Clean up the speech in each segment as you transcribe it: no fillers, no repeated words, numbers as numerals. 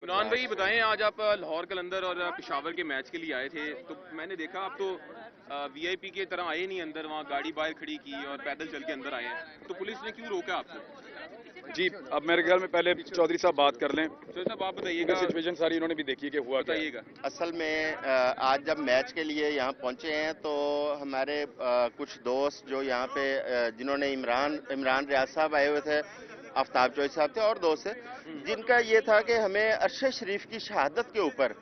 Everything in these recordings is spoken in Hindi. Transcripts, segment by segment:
उन्नान भाई बताएं, आज आप लाहौर कलंदर और पेशावर के मैच के लिए आए थे, तो मैंने देखा आप तो वीआईपी के तरह आए नहीं अंदर, वहाँ गाड़ी बाहर खड़ी की और पैदल चल के अंदर आए हैं, तो पुलिस ने क्यों रोका आपको? जी, अब मेरे ख्याल में पहले चौधरी साहब बात कर लें। तो साहब आप बताइएगा, सिचुएशन सारी इन्होंने भी देखी है कि हुआ क्या है। बताइएगा। असल में आज जब मैच के लिए यहाँ पहुंचे हैं तो हमारे कुछ दोस्त जो यहाँ पे जिन्होंने इमरान रियाज साहब आए हुए थे, आफ्ताब चौधरी साहब थे और दोस्त थे, जिनका ये था कि हमें अरशद शरीफ की शहादत के ऊपर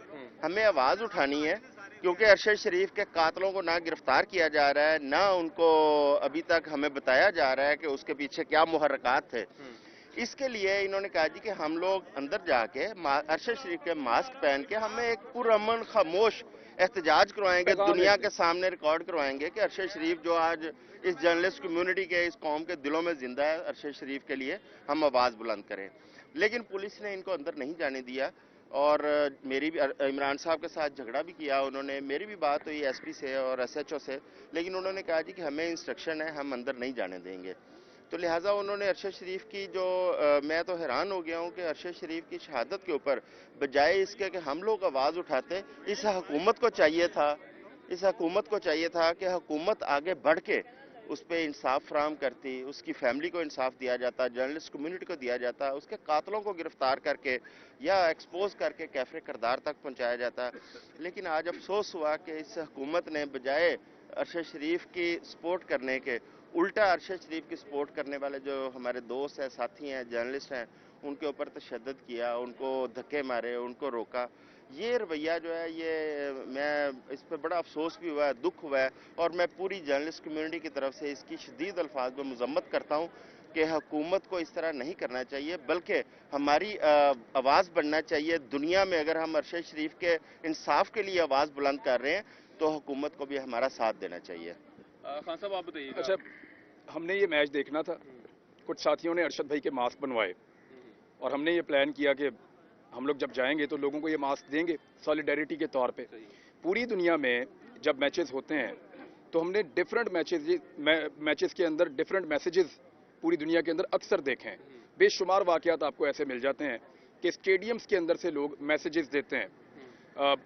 हमें आवाज़ उठानी है, क्योंकि अरशद शरीफ के कातलों को ना गिरफ्तार किया जा रहा है, ना उनको अभी तक हमें बताया जा रहा है कि उसके पीछे क्या मुहर्रकात थे। इसके लिए इन्होंने कहा जी कि हम लोग अंदर जाके अरशद शरीफ के मास्क पहन के हमें एक पुरअमन खामोश एहतजाज करवाएंगे, दुनिया के सामने रिकॉर्ड करवाएंगे कि अरशद शरीफ जो आज इस जर्नलिस्ट कम्युनिटी के, इस कौम के दिलों में जिंदा है, अरशद शरीफ के लिए हम आवाज़ बुलंद करें। लेकिन पुलिस ने इनको अंदर नहीं जाने दिया और मेरी भी इमरान साहब के साथ झगड़ा भी किया उन्होंने, मेरी भी बात हुई एसपी से और एसएचओ से, लेकिन उन्होंने कहा जी कि हमें इंस्ट्रक्शन है, हम अंदर नहीं जाने देंगे। तो लिहाजा उन्होंने अरशद शरीफ की जो मैं तो हैरान हो गया हूँ कि अरशद शरीफ की शहादत के ऊपर बजाय इसके कि हम लोग आवाज़ उठाते, इस हुकूमत को चाहिए था कि हुकूमत आगे बढ़ के उस पर इंसाफ फराम करती, उसकी फैमिली को इंसाफ दिया जाता, जर्नलिस्ट कम्युनिटी को दिया जाता, उसके कातलों को गिरफ्तार करके या एक्सपोज करके कैफरे किरदार तक पहुंचाया जाता। लेकिन आज अफसोस हुआ कि इस हुकूमत ने बजाय अरशद शरीफ की सपोर्ट करने के उल्टा अरशद शरीफ की सपोर्ट करने वाले जो हमारे दोस्त हैं, साथी हैं, जर्नलिस्ट हैं, उनके ऊपर तशद्दुद किया, उनको धक्के मारे, उनको रोका। ये रवैया जो है, ये मैं इस पर बड़ा अफसोस भी हुआ है, दुख हुआ है, और मैं पूरी जर्नलिस्ट कम्युनिटी की तरफ से इसकी शदीद अल्फाज में मजम्मत करता हूँ कि हुकूमत को इस तरह नहीं करना चाहिए, बल्कि हमारी आवाज़ बढ़ना चाहिए दुनिया में। अगर हम अरशद शरीफ के इंसाफ के लिए आवाज़ बुलंद कर रहे हैं तो हुकूमत को भी हमारा साथ देना चाहिए। खान साहब आप बताइएगा। अच्छा, हमने ये मैच देखना था, कुछ साथियों ने अरशद भाई के मास्क बनवाए और हमने ये प्लान किया कि हम लोग जब जाएंगे तो लोगों को ये मास्क देंगे सॉलिडेरिटी के तौर पे। पूरी दुनिया में जब मैचेस होते हैं तो हमने डिफरेंट मैचेस के अंदर डिफरेंट मैसेजेस पूरी दुनिया के अंदर अक्सर देखे हैं। बेशुमार वाकयात आपको ऐसे मिल जाते हैं कि स्टेडियम्स के अंदर से लोग मैसेजेस देते हैं।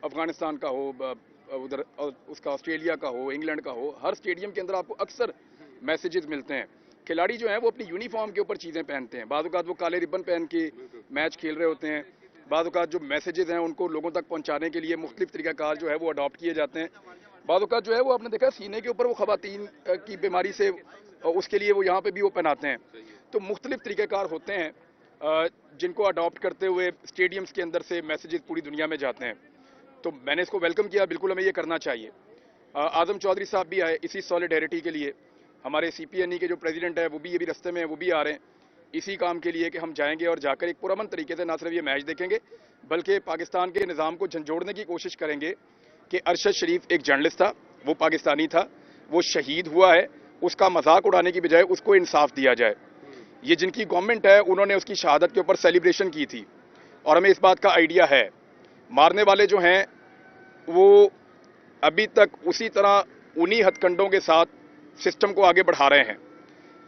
अफगानिस्तान का हो, उधर उसका ऑस्ट्रेलिया का हो, इंग्लैंड का हो, हर स्टेडियम के अंदर आपको अक्सर मैसेजेस मिलते हैं। खिलाड़ी जो हैं वो अपनी यूनिफॉर्म के ऊपर चीज़ें पहनते हैं, बाद वो काले रिबन पहन के मैच खेल रहे होते हैं। बाद जो मैसेजेस हैं उनको लोगों तक पहुंचाने के लिए मुख्तलिफ तरीक़ाकार जो है वो अडॉप्ट किए जाते हैं। बाद जो है वो आपने देखा सीने के ऊपर वो ख़वातीन की बीमारी से उसके लिए वो यहाँ पे भी वो पहनाते हैं। तो मुख्तलिफ तरीक़ाकार होते हैं जिनको अडॉप्ट करते हुए स्टेडियम्स के अंदर से मैसेजेस पूरी दुनिया में जाते हैं। तो मैंने इसको वेलकम किया, बिल्कुल हमें ये करना चाहिए। आज़म चौधरी साहब भी आए इसी सॉलिडेरिटी के लिए, हमारे CPNE के जो प्रेसिडेंट है वो भी ये भी रास्ते में है, वो भी आ रहे हैं इसी काम के लिए कि हम जाएंगे और जाकर एक पुरअमन तरीके से ना सिर्फ ये मैच देखेंगे बल्कि पाकिस्तान के निज़ाम को झंझोड़ने की कोशिश करेंगे कि अरशद शरीफ एक जर्नलिस्ट था, वो पाकिस्तानी था, वो शहीद हुआ है, उसका मजाक उड़ाने की बजाय उसको इंसाफ दिया जाए। ये जिनकी गवर्नमेंट है उन्होंने उसकी शहादत के ऊपर सेलिब्रेशन की थी और हमें इस बात का आइडिया है। मारने वाले जो हैं वो अभी तक उसी तरह उन्हीं हथकंडों के साथ सिस्टम को आगे बढ़ा रहे हैं।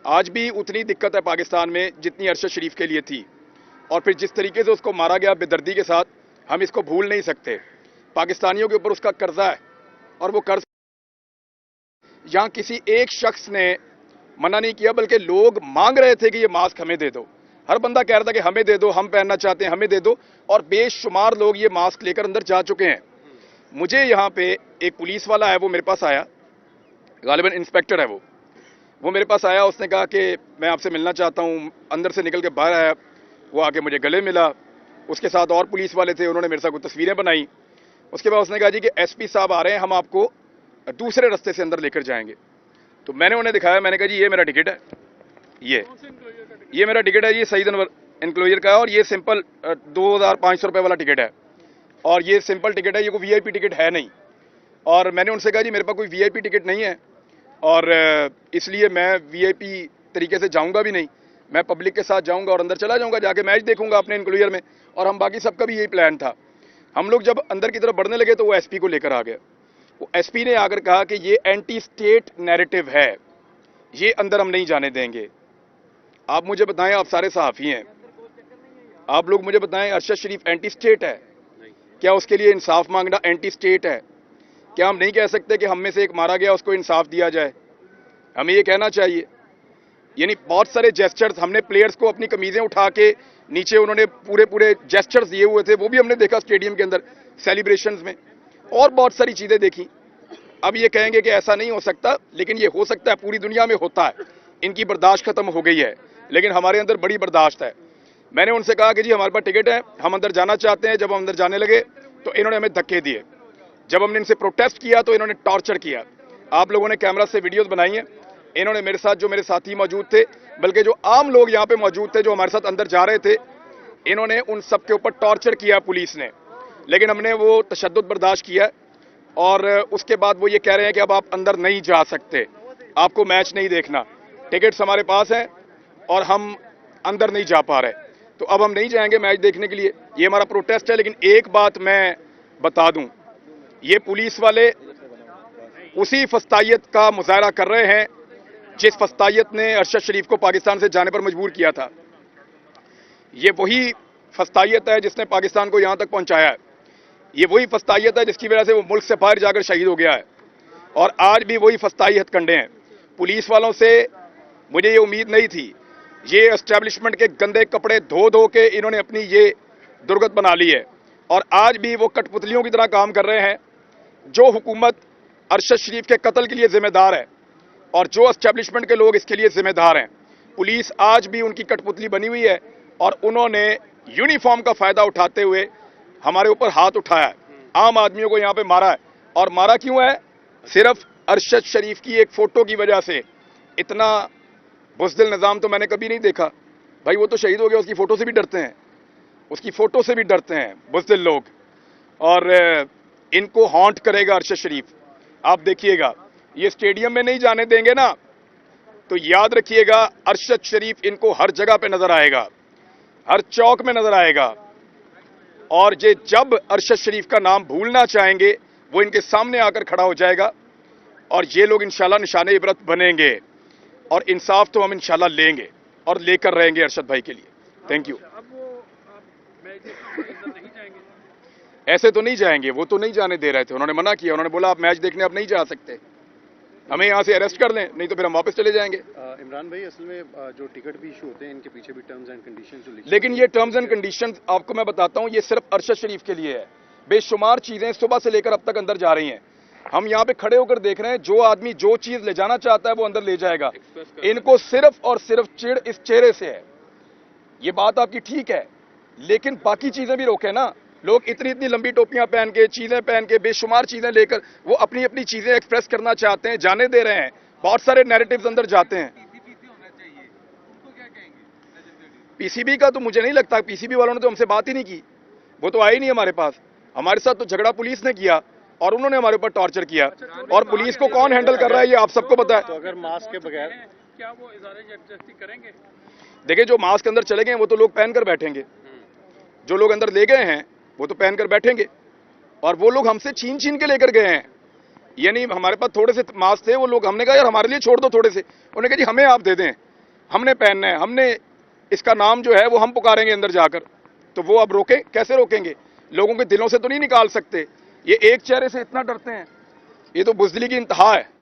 आज भी उतनी दिक्कत है पाकिस्तान में जितनी अरशद शरीफ के लिए थी, और फिर जिस तरीके से उसको मारा गया बेदर्दी के साथ, हम इसको भूल नहीं सकते। पाकिस्तानियों के ऊपर उसका कर्जा है और वो कर्ज यहां किसी एक शख्स ने मना नहीं किया, बल्कि लोग मांग रहे थे कि ये मास्क हमें दे दो। हर बंदा कह रहा था कि हमें दे दो, हम पहनना चाहते हैं, हमें दे दो, और बेशुमार लोग ये मास्क लेकर अंदर जा चुके हैं। मुझे यहाँ पे एक पुलिस वाला है, वो मेरे पास आया, गालिबन इंस्पेक्टर है वो मेरे पास आया, उसने कहा कि मैं आपसे मिलना चाहता हूँ। अंदर से निकल के बाहर आया, वो आके मुझे गले मिला, उसके साथ और पुलिस वाले थे, उन्होंने मेरे साथ कुछ तस्वीरें बनाई। उसके बाद उसने कहा जी कि SP साहब आ रहे हैं, हम आपको दूसरे रास्ते से अंदर लेकर जाएंगे। तो मैंने उन्हें दिखाया, मैंने कहा जी ये मेरा टिकट है, ये मेरा टिकट है, ये सईद अनवर इंक्लोजर का है, और ये सिंपल 2500 रुपये वाला टिकट है, और ये सिंपल टिकट है, ये कोई VIP टिकट है नहीं। और मैंने उनसे कहा जी मेरे पास कोई VIP टिकट नहीं है, और इसलिए मैं VIP तरीके से जाऊंगा भी नहीं, मैं पब्लिक के साथ जाऊंगा और अंदर चला जाऊंगा, जाके मैच देखूंगा अपने इंक्लोजर में। और हम बाकी सबका भी यही प्लान था। हम लोग जब अंदर की तरफ बढ़ने लगे तो वो SP को लेकर आ गया। वो SP ने आकर कहा कि ये एंटी स्टेट नैरेटिव है, ये अंदर हम नहीं जाने देंगे। आप मुझे बताएं, आप सारे सहाफ़ी हैं, आप लोग मुझे बताएं, अरशद शरीफ एंटी स्टेट है? क्या उसके लिए इंसाफ मांगना एंटी स्टेट है? क्या हम नहीं कह सकते कि हम में से एक मारा गया, उसको इंसाफ दिया जाए? हमें ये कहना चाहिए। यानी बहुत सारे जेस्चर्स हमने प्लेयर्स को अपनी कमीजें उठा के नीचे उन्होंने पूरे पूरे जेस्चर्स दिए हुए थे, वो भी हमने देखा स्टेडियम के अंदर सेलिब्रेशंस में, और बहुत सारी चीजें देखी। अब ये कहेंगे कि ऐसा नहीं हो सकता, लेकिन ये हो सकता है, पूरी दुनिया में होता है। इनकी बर्दाश्त खत्म हो गई है, लेकिन हमारे अंदर बड़ी बर्दाश्त है। मैंने उनसे कहा कि जी हमारे पास टिकट है, हम अंदर जाना चाहते हैं। जब हम अंदर जाने लगे तो इन्होंने हमें धक्के दिए। जब हमने इनसे प्रोटेस्ट किया तो इन्होंने टॉर्चर किया। आप लोगों ने कैमरा से वीडियोस बनाई हैं। इन्होंने मेरे साथ, जो मेरे साथी मौजूद थे, बल्कि जो आम लोग यहाँ पे मौजूद थे जो हमारे साथ अंदर जा रहे थे, इन्होंने उन सब के ऊपर टॉर्चर किया पुलिस ने। लेकिन हमने वो तशद्दुद बर्दाश्त किया, और उसके बाद वो ये कह रहे हैं कि अब आप अंदर नहीं जा सकते, आपको मैच नहीं देखना। टिकट्स हमारे पास हैं और हम अंदर नहीं जा पा रहे, तो अब हम नहीं जाएंगे मैच देखने के लिए। ये हमारा प्रोटेस्ट है। लेकिन एक बात मैं बता दूं, ये पुलिस वाले उसी फस्तायत का मुजाहरा कर रहे हैं जिस फस्तायत ने अरशद शरीफ को पाकिस्तान से जाने पर मजबूर किया था। ये वही फस्तायत है जिसने पाकिस्तान को यहां तक पहुंचाया है। ये वही फस्तायत है जिसकी वजह से वो मुल्क से बाहर जाकर शहीद हो गया है, और आज भी वही फस्ताई हथकंडे हैं। पुलिस वालों से मुझे ये उम्मीद नहीं थी। ये एस्टेब्लिशमेंट के गंदे कपड़े धो धो के इन्होंने अपनी ये दुर्गत बना ली है, और आज भी वो कठपुतलियों की तरह काम कर रहे हैं। जो हुकूमत अरशद शरीफ के कत्ल के लिए जिम्मेदार है और जो एस्टेब्लिशमेंट के लोग इसके लिए जिम्मेदार हैं, पुलिस आज भी उनकी कठपुतली बनी हुई है, और उन्होंने यूनिफॉर्म का फायदा उठाते हुए हमारे ऊपर हाथ उठाया है, आम आदमियों को यहाँ पे मारा है। और मारा क्यों है? सिर्फ अरशद शरीफ की एक फोटो की वजह से। इतना बुज़दिल निज़ाम तो मैंने कभी नहीं देखा। भाई वो तो शहीद हो गया, उसकी फोटो से भी डरते हैं, उसकी फोटो से भी डरते हैं बुज़दिल लोग। और इनको हॉन्ट करेगा अरशद शरीफ। आप देखिएगा, ये स्टेडियम में नहीं जाने देंगे ना, तो याद रखिएगा अरशद शरीफ इनको हर जगह पे नजर आएगा, हर चौक में नजर आएगा। और ये जब अरशद शरीफ का नाम भूलना चाहेंगे, वो इनके सामने आकर खड़ा हो जाएगा, और ये लोग इंशाल्लाह निशाने इबरत बनेंगे, और इंसाफ तो हम इंशाल्लाह लेंगे और लेकर रहेंगे अरशद भाई के लिए। Thank you. ऐसे तो नहीं जाएंगे, वो तो नहीं जाने दे रहे थे, उन्होंने मना किया। उन्होंने बोला आप मैच देखने आप नहीं जा सकते, हमें यहाँ से अरेस्ट कर लें, नहीं तो फिर हम वापस चले जाएंगे। इमरान भाई, असल में जो टिकट भी इशू होते हैं, इनके पीछे भी टर्म्स एंड कंडीशंस जो लिखी, लेकिन ये टर्म्स एंड कंडीशंस आपको मैं बताता हूँ, ये सिर्फ अरशद शरीफ के लिए है। बेशुमार चीजें सुबह से लेकर अब तक अंदर जा रही हैं। हम यहाँ पे खड़े होकर देख रहे हैं, जो आदमी जो चीज ले जाना चाहता है वो अंदर ले जाएगा। इनको सिर्फ और सिर्फ चिढ़ इस चेहरे से है। ये बात आपकी ठीक है, लेकिन बाकी चीजें भी रोके ना। लोग इतनी इतनी लंबी टोपियां पहन के, चीजें पहन के, बेशुमार चीजें लेकर वो अपनी अपनी चीजें एक्सप्रेस करना चाहते हैं, जाने दे रहे हैं। बहुत सारे नैरेटिव्स अंदर जाते हैं। पीसीबी का तो मुझे नहीं लगता, पीसीबी वालों ने तो हमसे बात ही नहीं की, वो तो आई नहीं हमारे पास। हमारे साथ तो झगड़ा पुलिस ने किया और उन्होंने हमारे ऊपर टॉर्चर किया, और पुलिस को कौन हैंडल कर रहा है ये आप सबको पता है। तो अगर मास्क के बगैर क्या वो इज़ारे जबरदस्ती करेंगे? देखिए, जो मास्क अंदर चले गए वो तो लोग पहनकर बैठेंगे, जो लोग अंदर ले गए हैं वो तो पहनकर बैठेंगे, और वो लोग हमसे छीन छीन के लेकर गए हैं। यानी हमारे पास थोड़े से मास्क थे, वो लोग, हमने कहा यार हमारे लिए छोड़ दो थोड़े से, उन्होंने कहा जी हमें आप दे दें, हमने पहनना है, हमने इसका नाम जो है वो हम पुकारेंगे अंदर जाकर। तो वो अब रोकें? कैसे रोकेंगे? लोगों के दिलों से तो नहीं निकाल सकते। ये एक चेहरे से इतना डरते हैं, ये तो बुज़दिली की इंतहा है।